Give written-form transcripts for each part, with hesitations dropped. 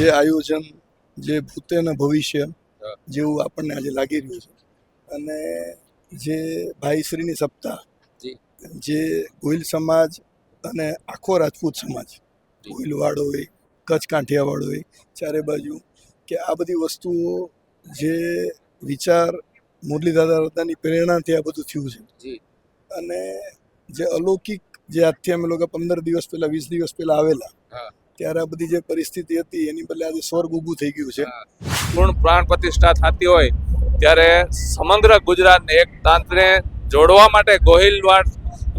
જે આયોજન, જે ભૂતે અને ભવિષ્ય જેવું આપણને આજે લાગી રહ્યું છે. અને જે ભાઈશ્રીની સપ્તાહ, જે ગોહિલ સમાજ અને આખો રાજપૂત સમાજ, ગોહિલવાડો હોય, કચ્છ કાંઠિયાવાડ હોય, ચારે બાજુ કે આ બધી વસ્તુઓ જે વિચાર મુરલી દાદાની પ્રેરણાથી આ બધું થયું છે. અને જે અલૌકિક, જે આજથી અમે લોકો 15 દિવસ પહેલા, 20 દિવસ પહેલા આવેલા, ત્યારે આ બધી જે પરિસ્થિતિ હતી એની બદલે આજે સ્વર્ગ ઊભું થઈ ગયું છે. પૂર્ણ પ્રાણ પ્રતિષ્ઠા થતી હોય ત્યારે સમગ્ર ગુજરાતને એક તાંત્રે જોડવા માટે ગોહિલવાડ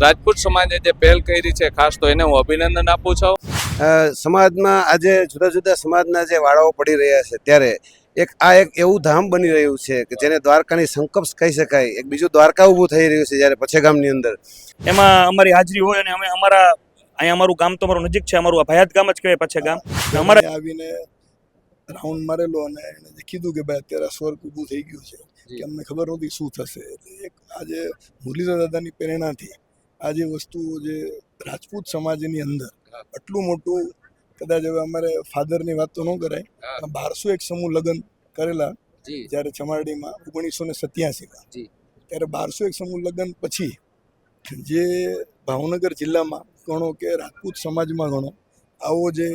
રાજપૂત સમાજે જે પહેલ કરી છે, ખાસ તો એને હું અભિનંદન આપું છું. સમાજમાં આજે જુદા જુદા સમાજના જે વાળાઓ પડી રહ્યા છે ત્યારે એક એવું ધામ બની રહ્યું છે કે જેને દ્વારકાની સંકલ્પ કહી શકાય. એક બીજું દ્વારકા ઊભું થઈ રહ્યું છે જ્યારે પછેગામની અંદર. એમાં અમારી હાજરી હોય અને અમે અહીંયા અમારું ગામ તો અમારું નજીક છે, અમારું ભાયાત ગામ જ કહેવાય પછેગામ. અમારે આવીને રાઉન્ડ મારેલો અને એને કીધું કે ભાઈ અત્યારે સ્વર્ગ ઊભું થઈ ગયું છે, કે અમને ખબર નહોતી શું થશે. એટલે એક આજે મુરલી દાદાની પ્રેરણાથી આ જે વસ્તુ, જે રાજપૂત સમાજની અંદર આટલું મોટું, કદાચ હવે અમારે ફાધરની વાત તો ન કરાય, 1201 સમૂહ લગ્ન કરેલા જ્યારે ચમારડીમાં 1987માં, ત્યારે 1201 સમૂહ લગ્ન પછી જે ભાવનગર જિલ્લામાં ગણો કે રાજપૂત સમાજમાં ગણો આવો જે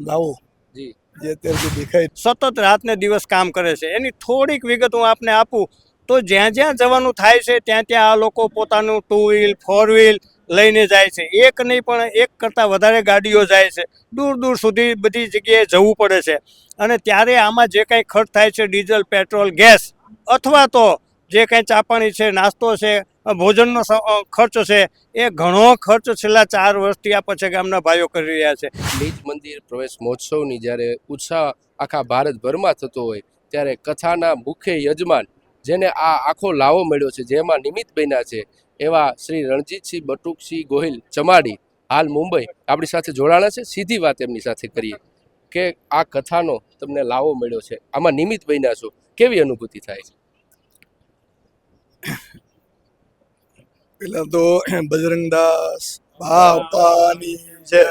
લાવો જે અત્યારે જે દેખાય સતત રાતને દિવસ કામ કરે છે. એની થોડીક વિગત હું આપને આપું તો જ્યાં જ્યાં જવાનું થાય છે ત્યાં ત્યાં આ લોકો પોતાનું 2 વ્હીલ 4 વ્હીલ લઈને જાય છે. એક નહીં પણ એક કરતાં વધારે ગાડીઓ જાય છે. દૂર દૂર સુધી બધી જગ્યાએ જવું પડે છે. અને ત્યારે આમાં જે કાંઈ ખર્ચ થાય છે, ડીઝલ, પેટ્રોલ, ગેસ, અથવા તો જે કાંઈ ચાપાણી છે, નાસ્તો છે, ભોજનનો ખર્ચ છે, એ ઘણો ખર્ચ છેલ્લા 4 વર્ષથી આ પછેગામના ભાઈઓ કરી રહ્યા છે. નિજ મંદિર પ્રવેશ મહોત્સવની જ્યારે ઉત્સાહ આખા ભારતભરમાં થતો હોય ત્યારે કથાના મુખ્ય યજમાન, જેને આ આખો લાવો મળ્યો છે, જેમાં નિમિત્ત બન્યા છે, એવા શ્રી રણજીતસિંહ બટુકસિંહ ગોહિલ ચમાડી હાલ મુંબઈ આપણી સાથે જોડાણા છે. સીધી વાત એમની સાથે કરીએ કે આ કથાનો તમને લાવો મળ્યો છે, આમાં નિમિત્ત બન્યા છો, કેવી અનુભૂતિ થાય છે? પેલા તો બજરંગદાસ બાપાની જય,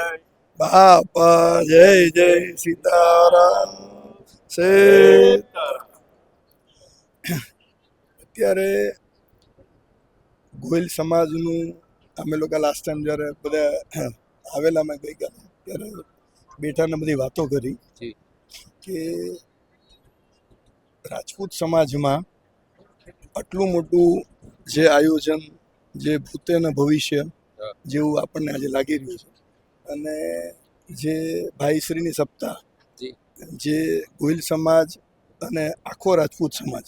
બાપા જય જય સીતારામ. અત્યારે ગોહિલ સમાજનું અમે લોકો લાસ્ટ ટાઈમ જ્યારે બધા આવેલા, મેં ગઈકાલે ત્યારે બેઠાને બધી વાતો કરી કે રાજપૂત સમાજમાં આટલું મોટું જે આયોજન, જે ભૂતે અને ભવિષ્ય જેવું આપણને આજે લાગી રહ્યું છે. અને જે ભાઈશ્રીની સપ્તાહ, જે ગોહિલ સમાજ અને આખો રાજપૂત સમાજ,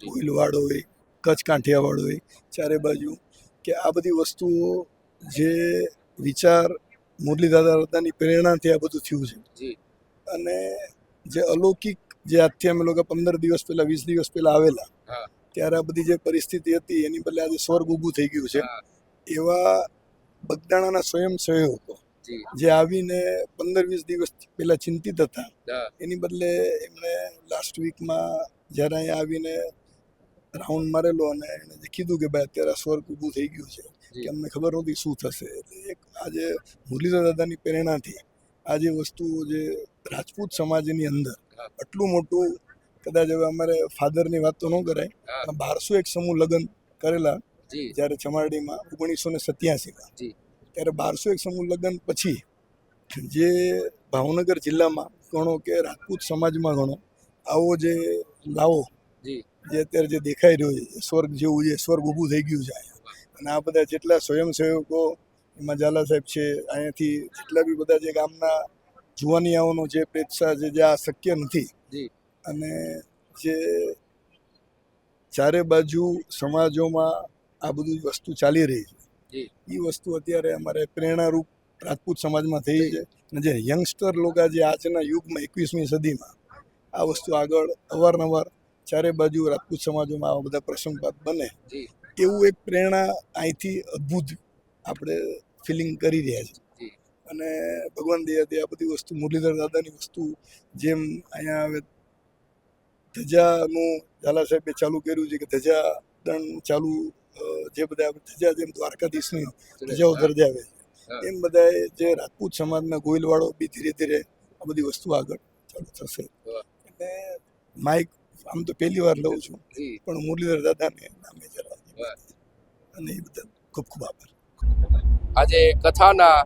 ગોહિલવાડો હોય, કચ્છ કાંઠિયાવાડ હોય, ચારે બાજુ કે આ બધી વસ્તુઓ જે વિચાર મુરલી દાદાની પ્રેરણાથી આ બધું થયું છે. અને જે અલૌકિક, જે આજથી અમે લોકો 15 દિવસ પહેલા, 20 દિવસ પહેલા આવેલા, ત્યારે આ બધી જે પરિસ્થિતિ હતી એની બદલે આજે સ્વર્ગ ઊભું થઈ ગયું છે. એવા બગદાણાના સ્વયંસેવકો જે આવીને 15-20 દિવસ પહેલા ચિંતિત હતા, એની બદલે એમણે લાસ્ટ વીકમાં જ્યારે અહીંયા આવીને રાઉન્ડ મારેલો અને એને કીધું કે ભાઈ અત્યારે સ્વર્ગ ઊભું થઈ ગયું છે, કે અમને ખબર નહોતી શું થશે. એટલે એક આજે મુરલી દાદાની પ્રેરણાથી આ જે વસ્તુ, જે રાજપૂત સમાજની અંદર આટલું મોટું, કદાચ હવે અમારે ફાધરની વાત તો ન કરાય, 1201 સમૂહ લગ્ન કરેલા જ્યારે ચમારડીમાં 1987માં, ત્યારે 1201 સમૂહ લગ્ન પછી જે ભાવનગર જિલ્લામાં ગણો કે રાજપૂત સમાજમાં ગણો આવો જે લાવો જે અત્યારે જે દેખાઈ રહ્યો છે, સ્વર્ગ જેવું, જે સ્વર્ગ ઊભું થઈ ગયું છે અહીંયા. અને આ બધા જેટલા સ્વયંસેવકો, એમાં ઝાલા સાહેબ છે, અહીંયાથી જેટલા બી બધા જે ગામના જુવાનિયાઓનો જે પ્રેક્ષા છે, જે આ શક્ય નથી, અને જે ચારે બાજુ સમાજોમાં આ બધી વસ્તુ ચાલી રહી છે, એ વસ્તુ અત્યારે અમારે પ્રેરણારૂપ રાજપૂત સમાજમાં થઈ છે. અને જે યંગસ્ટર લોકો જે આજના યુગમાં 21મી સદીમાં આ વસ્તુ આગળ અવારનવાર ચારે બાજુ રાજપૂત સમાજોમાં આવા બધા પ્રસંગપાત બને, એવું એક પ્રેરણા અહીંથી અદ્ભુત આપણે ફિલિંગ કરી રહ્યા છીએ. અને ભગવાન દયાથી આ બધી વસ્તુ, મુરલીધર દાદાની વસ્તુ, જેમ અહીંયા હવે ધજાનું ઝાલા સાહેબે ચાલુ કર્યું છે કે ધજા દંડ ચાલુ, જે બધા ધજા જેમ દ્વારકાધીશની ધજાઓ દર્જાવે છે, એમ બધાએ જે રાજપૂત સમાજના ગોહિલવાળો બી ધીરે ધીરે આ બધી વસ્તુ આગળ ચાલુ થશે. વાહ. એટલે માઇક આમ તો પહેલી વાર લઉં છું, જી પણ મુરલીધર દાદાને નામે જરા વાહ. અને એ બધા ખૂબ ખૂબ આભાર. આજે કથાના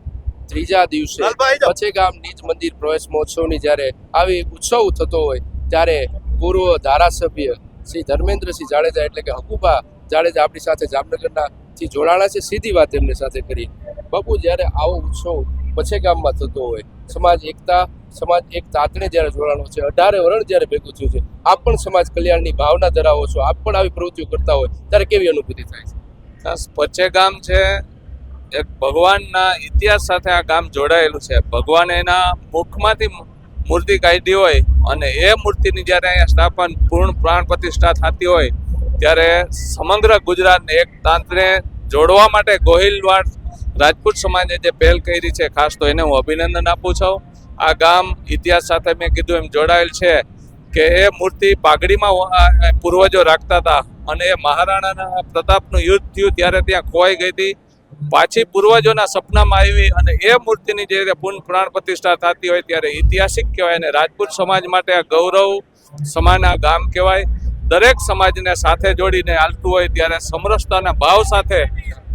ત્રીજા દિવસે પછેગામ નિજ મંદિર પ્રવેશ મહોત્સવની જ્યારે આવી ઉત્સવ થતો હોય ત્યારે પૂર્વ ધારાસભ્ય શ્રી ધર્મેન્દ્રસિંહ જાડેજા એટલે કે હકુબા જાડેજા આપણી સાથે જામનગરના થી જોડાણા છે. સીધી વાત એમની સાથે કરી. બાપુ, જ્યારે આવો ઉત્સવ પછેગામમાં થતો હોય, સમાજ એકતા, સમાજ એક તાતણે જ્યારે જોડાણો છે, 18 વરણ જ્યારે ભેગું થયું છે, આપ પણ સમાજ કલ્યાણની ભાવના ધરાવો છો, આપ પણ આવી પ્રવૃત્તિઓ કરતા હોય ત્યારે કેવી અનુભૂતિ થાય છે? ખાસ પચેગામ છે એક ભગવાનના ઇતિહાસ સાથે આ ગામ જોડાયેલું છે. ભગવાને એના મુખમાંથી મૂર્તિ કાઢી હોય અને એ મૂર્તિની જ્યારે અહીંયા સ્થાપન પૂર્ણ પ્રાણ પ્રતિષ્ઠા થતી હોય ત્યારે સમગ્ર ગુજરાતને એક તાંત્રે જોડવા માટે ગોહિલવાડ રાજપૂત સમાજે જે પહેલ કરી છે, ખાસ તો એને હું અભિનંદન આપું છું. આ ગામ ઇતિહાસ સાથે મેં કીધું એમ જોડાયેલ છે કે એ મૂર્તિ પાઘડીમાં પૂર્વજો રાખતા હતા અને એ મહારાણાના પ્રતાપનું યુદ્ધ થયું ત્યારે ત્યાં ખોવાઈ ગઈ હતી. પાછી પૂર્વજોના સપનામાં આવી અને એ મૂર્તિની જે પૂર્ણ પ્રાણ પ્રતિષ્ઠા થતી હોય ત્યારે ઐતિહાસિક કહેવાય અને રાજપૂત સમાજ માટે આ ગૌરવ સમાન આ ગામ કહેવાય. દરેક સમાજને સાથે જોડીને હાલતું હોય ત્યારે સમરસતાના ભાવ સાથે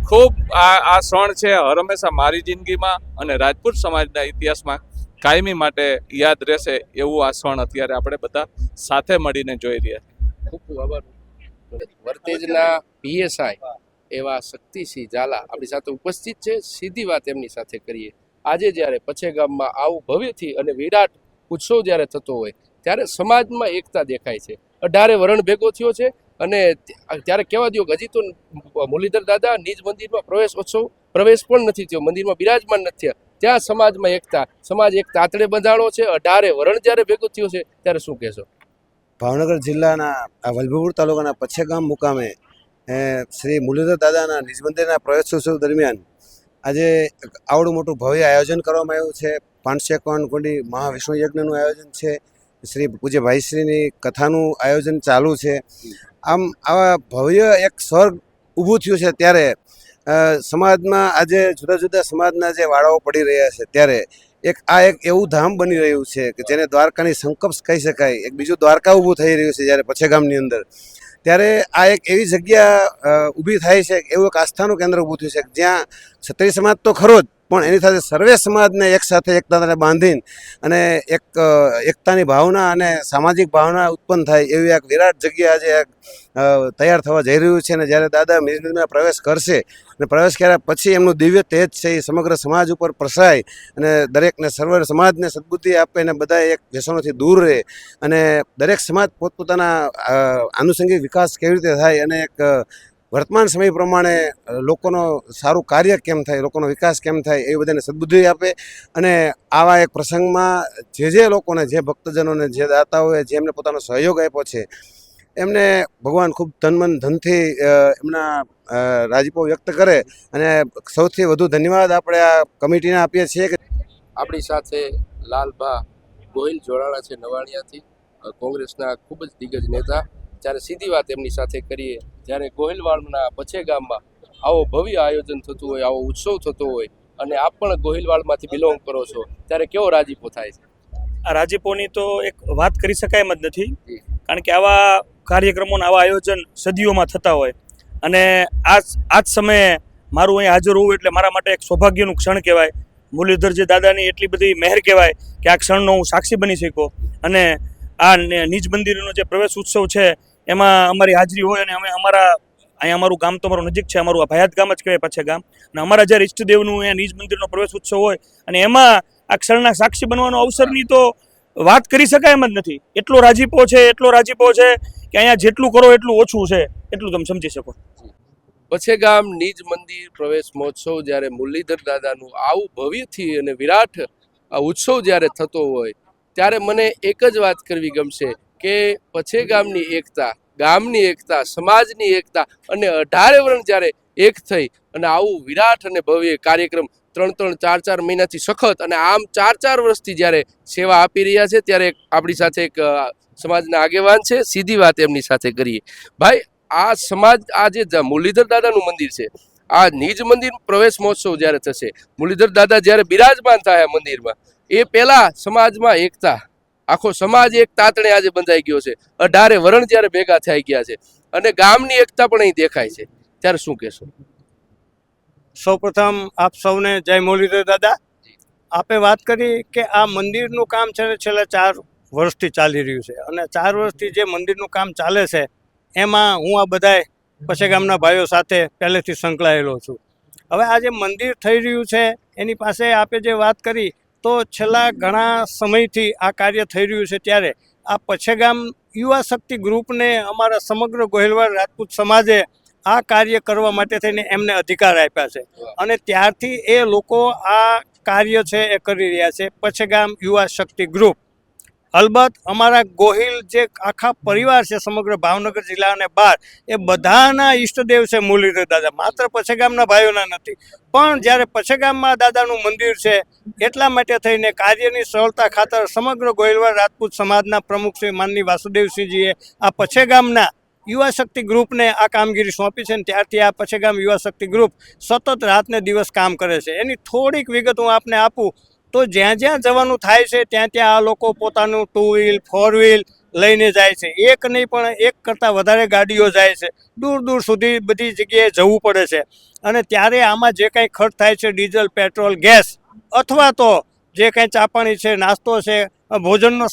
ખૂબ આ ક્ષણ છે હંમેશા મારી જિંદગીમાં અને રાજપૂત સમાજના ઇતિહાસમાં કાયમી માટે યાદ રહેશે એવું આ ક્ષણ અત્યારે આપણે બધા સાથે મળીને જોઈ રહ્યા છીએ. ખૂબ ખૂબ આભાર. વર્તેજના પીએસઆઈ એવા શક્તિસિંહ ઝાલા આપણી સાથે ઉપસ્થિત છે. સીધી વાત એમની સાથે કરીએ. આજે જ્યારે પછેગામમાં આવું ભવ્યથી અને વિરાટ ઉત્સવ જ્યારે થતો હોય ત્યારે સમાજમાં એકતા દેખાય છે. 18 વરણ ભેગો થયો છે અને ત્યારે કહેવા દો કે હજી તો મુરલીધર દાદા નિજ મંદિરમાં પ્રવેશ પણ નથી થયો, મંદિરમાં બિરાજમાન નથી થયા. ત્યાં સમાજમાં એકતા, સમાજ એક તાતડે બંધાણો છે. 18 વરણ જ્યારે ભેગું થયું છે ત્યારે શું કહેશો? ભાવનગર જિલ્લાના વલભીપુર તાલુકાના પછેગામ મુકામે શ્રી મુરલીધર દાદાના નિજ મંદિરના પ્રવેશોત્સવ દરમિયાન આજે આવડું મોટું ભવ્ય આયોજન કરવામાં આવ્યું છે. 551 કુંડી મહાવિષ્ણુ યજ્ઞનું આયોજન છે. શ્રી પૂજ્ય ભાઈશ્રીની કથાનું આયોજન ચાલુ છે. આમ આવા ભવ્ય એક સ્વર્ગ ઊભું થયું છે ત્યારે સમાજમાં આજે જુદા જુદા સમાજના જે વાળાઓ પડી રહ્યા છે ત્યારે એક એવું ધામ બની રહ્યું છે કે જેને દ્વારકાની સંકલ્પ કહી શકાય. એક બીજું દ્વારકા ઊભું થઈ રહ્યું છે જ્યારે પછેગામની અંદર. ત્યારે આ એક એવી જગ્યા ઊભી થાય છે, એવું એક આસ્થાનું કેન્દ્ર ઊભું થયું છે જ્યાં ક્ષત્રિય સમાજ તો ખરો જ, પણ એની સાથે સર્વે સમાજને એક સાથે એકતાને બાંધીને અને એકતાની ભાવના અને સામાજિક ભાવના ઉત્પન્ન થાય એવી એક વિરાટ જગ્યા આજે તૈયાર થવા જઈ રહ્યું છે. અને જ્યારે દાદા નિજ મંદિરમાં પ્રવેશ કરશે અને પ્રવેશ કર્યા પછી એમનું દિવ્ય તેજ છે એ સમગ્ર સમાજ ઉપર પ્રસરાય અને દરેકને સર્વ સમાજને સદબુદ્ધિ આપે અને બધા એક વ્યસનોથી દૂર રહે અને દરેક સમાજ પોતપોતાના આનુષંગિક વિકાસ કેવી રીતે થાય અને એક વર્તમાન સમય પ્રમાણે લોકોનો સારું કાર્ય કેમ થાય, લોકોનો વિકાસ કેમ થાય એ બધાને સદબુદ્ધિ આપે. અને આવા એક પ્રસંગમાં જે લોકોને, જે ભક્તજનોને, જે દાતાઓએ જેમને પોતાનો સહયોગ આપ્યો છે એમને ભગવાન ખૂબ તન ધનથી એમના રાજીપો વ્યક્ત કરે. અને સૌથી વધુ ધન્યવાદ આપણે આ કમિટીને આપીએ છીએ કે આપણી સાથે લાલબા ગોહિલ જોડાણા છે નવાણિયાથી, કોંગ્રેસના ખૂબ જ દિગ્ગજ નેતા. જ્યારે સીધી વાત એમની સાથે કરીએ, જ્યારે ગોહિલવાડના પછેગામમાં આવો ભવ્ય આયોજન થતું હોય, આવો ઉત્સવ થતો હોય અને આપ પણ ગોહિલવાડમાંથી બિલોંગ કરો છો ત્યારે કેવો રાજીપો થાય છે? આ રાજીપોની તો એક વાત કરી શકાય એમ જ નથી, કારણ કે આવા કાર્યક્રમોના આવા આયોજન સદીઓમાં થતા હોય અને આજ સમયે મારું અહીં હાજર હોવું એટલે મારા માટે એક સૌભાગ્યનું ક્ષણ કહેવાય. મુરલીધરજી દાદાની એટલી બધી મહેર કહેવાય કે આ ક્ષણનો હું સાક્ષી બની શક્યો. અને આ નિજ મંદિરનો જે પ્રવેશ ઉત્સવ છે એમાં અમારી હાજરી હોય અને અમે અહીંયા અમારું ગામ તો અમારું નજીક છે, અમારું આ ભાયાત ગામ જ કહેવાય પછેગામ. અને અમારા જ્યારે ઈષ્ટદેવનું અહીંયા નિજ મંદિરનો પ્રવેશ ઉત્સવ હોય અને એમાં આ ક્ષણના સાક્ષી બનવાનો અવસરની તો વાત કરી શકાય એમ જ નથી. એટલો રાજીપો છે કે અહીંયા જેટલું કરો એટલું ઓછું છે, એટલું તમે સમજી શકો. પછેગામ નિજ મંદિર પ્રવેશ મહોત્સવ જ્યારે મુરલીધર દાદાનું આવું ભવ્યથી અને વિરાટ ઉત્સવ જ્યારે થતો હોય ત્યારે મને એક જ વાત કરવી ગમશે કે પછેગામની એકતા, ગામની એકતા, સમાજની એકતા અને 18 વરણ જ્યારે એક થઈ અને આવું વિરાટ અને ભવ્ય કાર્યક્રમ 3-3, 4-4 મહિનાથી સખત અને આમ 4-4 વર્ષથી જ્યારે સેવા આપી રહ્યા છે ત્યારે આપણી સાથે એક સમાજના આગેવાન છે. સીધી વાત એમની સાથે કરીએ. ભાઈ, આ સમાજ, આ જે મુરલીધર દાદાનું મંદિર છે, આ નિજ મંદિર પ્રવેશ મહોત્સવ જ્યારે થશે, મુરલીધર દાદા જ્યારે બિરાજમાન થાય મંદિરમાં, એ પહેલા સમાજમાં એકતા, આખો સમાજ એક તાતણે આજે બંધાઈ ગયો છે, 18 વરણ જ્યારે ભેગા થઈ ગયા છે અને ગામની એકતા પણ અહીં દેખાય છે, ત્યારે શું કહેશો? સૌપ્રથમ આપ સૌને જય મુરલીધર દાદા. આપે વાત કરી કે આ મંદિરનું કામ છે ને છેલ્લા 4 વર્ષથી ચાલી રહ્યું છે, અને 4 વર્ષથી જે મંદિરનું કામ ચાલે છે એમાં હું આ બધાય પછી ગામના ભાઈઓ સાથે પહેલેથી સંકળાયેલો છું. હવે આ જે મંદિર થઈ રહ્યું છે એની પાસે આપે જે વાત કરી તો છેલ્લા ઘણા સમયથી આ કાર્ય થઈ રહ્યું છે, ત્યારે આ પછેગામ યુવા શક્તિ ગ્રુપને અમારા સમગ્ર ગોહિલવાડ રાજપૂત સમાજે આ કાર્ય કરવા માટે થઈને એમને અધિકાર આપ્યા છે, અને ત્યારથી એ લોકો આ કાર્ય છે એ કરી રહ્યા છે. પછેગામ યુવા શક્તિ ગ્રુપ અલબત્ત અમારા ગોહિલ જે આખા પરિવાર છે સમગ્ર ભાવનગર જિલ્લા અને બહાર, એ બધાના ઈષ્ટદેવ છે મુરલીધર દાદા. માત્ર પછેગામના ભાઈઓના નથી, પણ જ્યારે પછેગામમાં દાદાનું મંદિર છે એટલા માટે થઈને કાર્યની સરળતા ખાતર સમગ્ર ગોહિલવાડ રાજપૂત સમાજના પ્રમુખ શ્રી માનની વાસુદેવસિંહજીએ આ પછેગામના યુવા શક્તિ ગ્રુપને આ કામગીરી સોંપી છે, અને ત્યારથી આ પછેગામ યુવા શક્તિ ગ્રુપ સતત રાતને દિવસ કામ કરે છે. એની થોડીક વિગત હું આપને આપું તો જ્યાં જ્યાં જવાનું થાય છે ત્યાં ત્યાં આ લોકો પોતાનું 2 વ્હીલ 4 વ્હીલ લઈને જાય છે. એક નહીં પણ એક કરતાં વધારે ગાડીઓ જાય છે, દૂર દૂર સુધી બધી જગ્યાએ જવું પડે છે. અને ત્યારે આમાં જે કાંઈ ખર્ચ થાય છે ડીઝલ, પેટ્રોલ, ગેસ અથવા તો જે કાંઈ ચા પાણી છે, નાસ્તો છે, ભોજનનો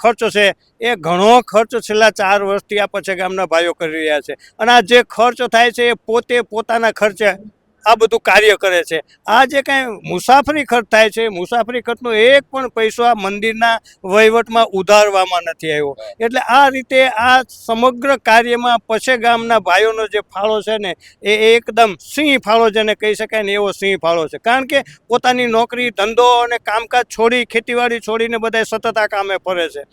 ખર્ચ છે, એ ઘણો ખર્ચ છેલ્લા 4 વર્ષથી આ પછેગામના ભાઈઓ કરી રહ્યા છે. અને આ જે ખર્ચ થાય છે એ પોતે પોતાના ખર્ચે આ બધું કાર્ય કરે છે. આ જે કાંઈ મુસાફરી ખર્ચ થાય છે, મુસાફરી ખર્ચનો એક પણ પૈસો આ મંદિરના વહીવટમાં ઉધારવામાં નથી આવ્યો. એટલે આ રીતે આ સમગ્ર કાર્યમાં પછેગામના ભાઈઓનો જે ફાળો છે ને એ એકદમ સિંહ ફાળો જેને કહી શકાય ને એવો સિંહ ફાળો છે. કારણ કે પોતાની નોકરી ધંધો અને કામકાજ છોડી, ખેતીવાડી છોડીને બધા સતત આ કામે ફરે છે.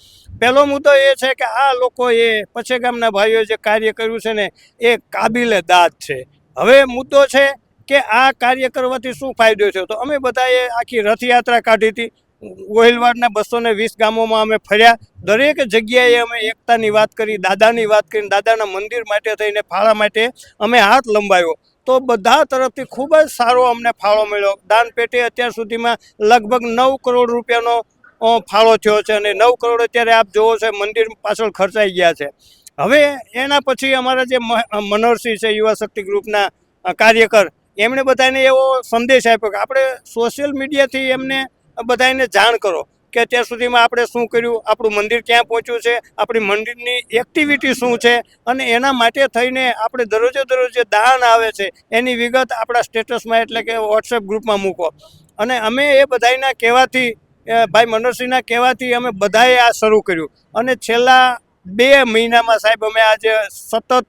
પહેલો મુદ્દો એ છે કે આ લોકોએ પછેગામના ભાઈઓએ જે કાર્ય કર્યું છે ને એ કાબિલે દાદ છે. હવે મુદ્દો છે કે આ કાર્ય કરવાથી શું ફાયદો થયો, તો અમે બધાએ આખી રથયાત્રા કાઢી હતી. ગોહિલવાડના 220 ગામોમાં અમે ફર્યા, દરેક જગ્યાએ અમે એકતાની વાત કરી, દાદાની વાત કરી, દાદાના મંદિર માટે થઈને ફાળા માટે અમે હાથ લંબાવ્યો. તો બધા તરફથી ખૂબ જ સારો અમને ફાળો મળ્યો. દાન પેટે અત્યાર સુધીમાં લગભગ 9 કરોડ રૂપિયાનો ફાળો થયો છે, અને 9 કરોડ અત્યારે આપ જોવો છો મંદિર પાછળ ખર્ચાઈ ગયા છે. હવે એના પછી અમારા જે મનોહરસિંહ છે યુવા શક્તિ ગ્રુપના કાર્યકર, એમણે બધાને એવો સંદેશ આપ્યો કે આપણે સોશિયલ મીડિયાથી એમને બધાને જાણ કરો કે અત્યાર સુધીમાં આપણે શું કર્યું, આપણું મંદિર ક્યાં પહોંચ્યું છે, આપણી મંદિરની એક્ટિવિટી શું છે, અને એના માટે થઈને આપણે દરરોજે જે દાન આવે છે એની વિગત આપણા સ્ટેટસમાં એટલે કે વોટ્સએપ ગ્રુપમાં મૂકો. અને અમે એ બધાના કહેવાથી, ભાઈ મનોહરસિંહના કહેવાથી અમે બધાએ આ શરૂ કર્યું. અને છેલ્લા 2 મહિનામાં સાહેબ અમે આજે સતત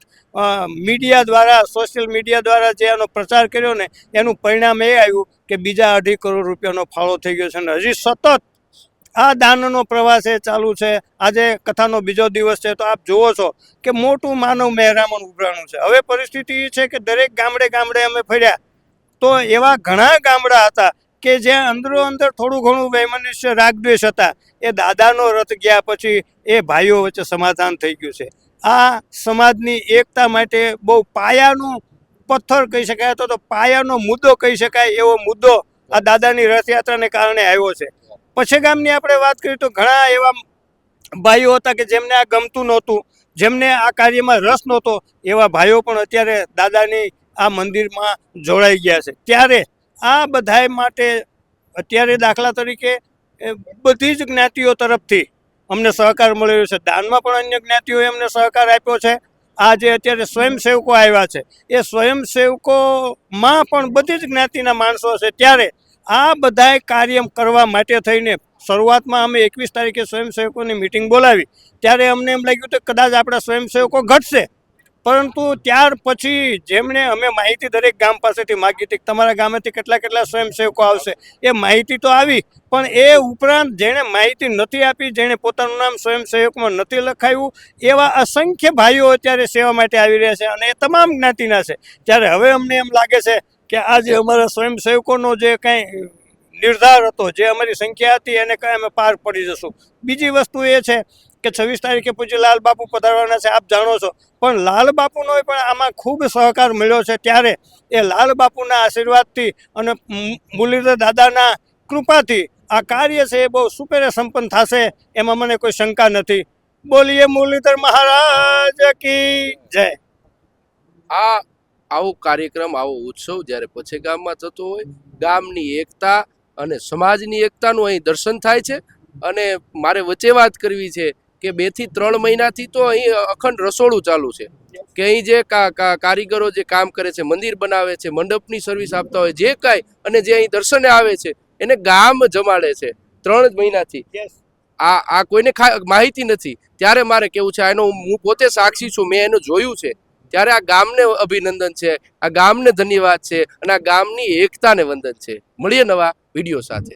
મીડિયા દ્વારા, સોશિયલ મીડિયા દ્વારા જે એનો પ્રચાર કર્યો ને એનું પરિણામ એ આવ્યું કે બીજા 2.5 કરોડ રૂપિયાનો ફાળો થઈ ગયો છે, અને હજી સતત આ દાનનો પ્રવાસ એ ચાલુ છે. આજે કથાનો બીજો દિવસ છે, તો આપ જુઓ છો કે મોટું માનવ મહેરામણ ઉભરાણું છે. હવે પરિસ્થિતિ એ છે કે દરેક ગામડે અમે ફર્યા તો એવા ઘણા ગામડા હતા કે જ્યાં અંદરો અંદર થોડું ઘણું વૈમનસ્ય રાગદ્વેષ હતા, એ દાદાનો રથ ગયા પછી એ ભાઈઓ વચ્ચે સમાધાન થઈ ગયું છે. આ સમાજની એકતા માટે બહુ પાયાનું પથ્થર કહી શકાય, તો પાયાનો મુદ્દો કહી શકાય એવો મુદ્દો આ દાદાની રથયાત્રાને કારણે આવ્યો છે. પછેગામની આપણે વાત કરીએ તો ઘણા એવા ભાઈઓ હતા કે જેમને આ ગમતું નહોતું, જેમને આ કાર્યમાં રસ નહોતો, એવા ભાઈઓ પણ અત્યારે દાદાની આ મંદિરમાં જોડાઈ ગયા છે. ત્યારે આ બધાય માટે અત્યારે દાખલા તરીકે બધી જ જ્ઞાતિઓ તરફથી અમને સહકાર મળી રહ્યો છે. દાનમાં પણ અન્ય જ્ઞાતિઓએ અમને સહકાર આપ્યો છે. આ જે અત્યારે સ્વયંસેવકો આવ્યા છે એ સ્વયંસેવકોમાં પણ બધી જ જ્ઞાતિના માણસો છે. ત્યારે આ બધાય કાર્ય કરવા માટે થઈને શરૂઆતમાં અમે 21 તારીખે સ્વયંસેવકોની મિટિંગ બોલાવી, ત્યારે અમને એમ લાગ્યું કે કદાચ આપણા સ્વયંસેવકો ઘટશે, પરંતુ ત્યાર પછી જેમણે અમે માહિતી દરેક ગામ પાસેથી માગી હતી, તમારા ગામેથી કેટલા સ્વયંસેવકો આવશે, એ માહિતી તો આવી, પણ એ ઉપરાંત જેણે માહિતી નથી આપી, જેણે પોતાનું નામ સ્વયંસેવકમાં નથી લખાયું, એવા અસંખ્ય ભાઈઓ અત્યારે સેવા માટે આવી રહ્યા છે, અને એ તમામ જ્ઞાતિના છે. ત્યારે હવે અમને એમ લાગે છે કે આ જે અમારા સ્વયંસેવકોનો જે કાંઈ નિર્ધાર હતો, જે અમારી સંખ્યા હતી, એને કાંઈ અમે પાર પડી જશું. બીજી વસ્તુ એ છે કે 26 તારીખે પૂજ્ય લાલ બાપુ પધારવાના છે, આપ જાણો છો, પણ લાલ બાપુનો પણ આમાં ખૂબ સહકાર મળ્યો છે. ત્યારે એ લાલ બાપુના આશીર્વાદથી અને મુરલીધર દાદાના કૃપાથી આ કાર્ય છે એ બહુ સુપેરે સંપન્ન થશે એમાં મને કોઈ શંકા નથી. બોલીએ મુરલીધર મહારાજ કી જય. આ આવો કાર્યક્રમ આવો ઉત્સવ જ્યારે પછે ગામમાં થતો હોય, ગામની એકતા અને સમાજની એકતાનું અહીં દર્શન થાય છે. અને મારે વચ્ચે વાત કરવી છે કે 2 થી 3 મહિનાથી તો અહીં અખંડ રસોડું ચાલુ છે કે અહીં જે કારીગરો જે કામ કરે છે, મંદિર બનાવે છે, મંડપની સર્વિસ આપતા હોય, જે કાંઈ અને જે અહીં દર્શને આવે છે એને ગામ જમાડે છે 3 જ મહિનાથી. આ કોઈને માહિતી નથી. ત્યારે મારે કેવું છે, આનો હું પોતે સાક્ષી છું, મેં એનું જોયું છે. ત્યારે આ ગામને અભિનંદન છે, આ ગામને ધન્યવાદ છે અને આ ગામની એકતાને વંદન છે. મળીએ નવા વિડીયો સાથે.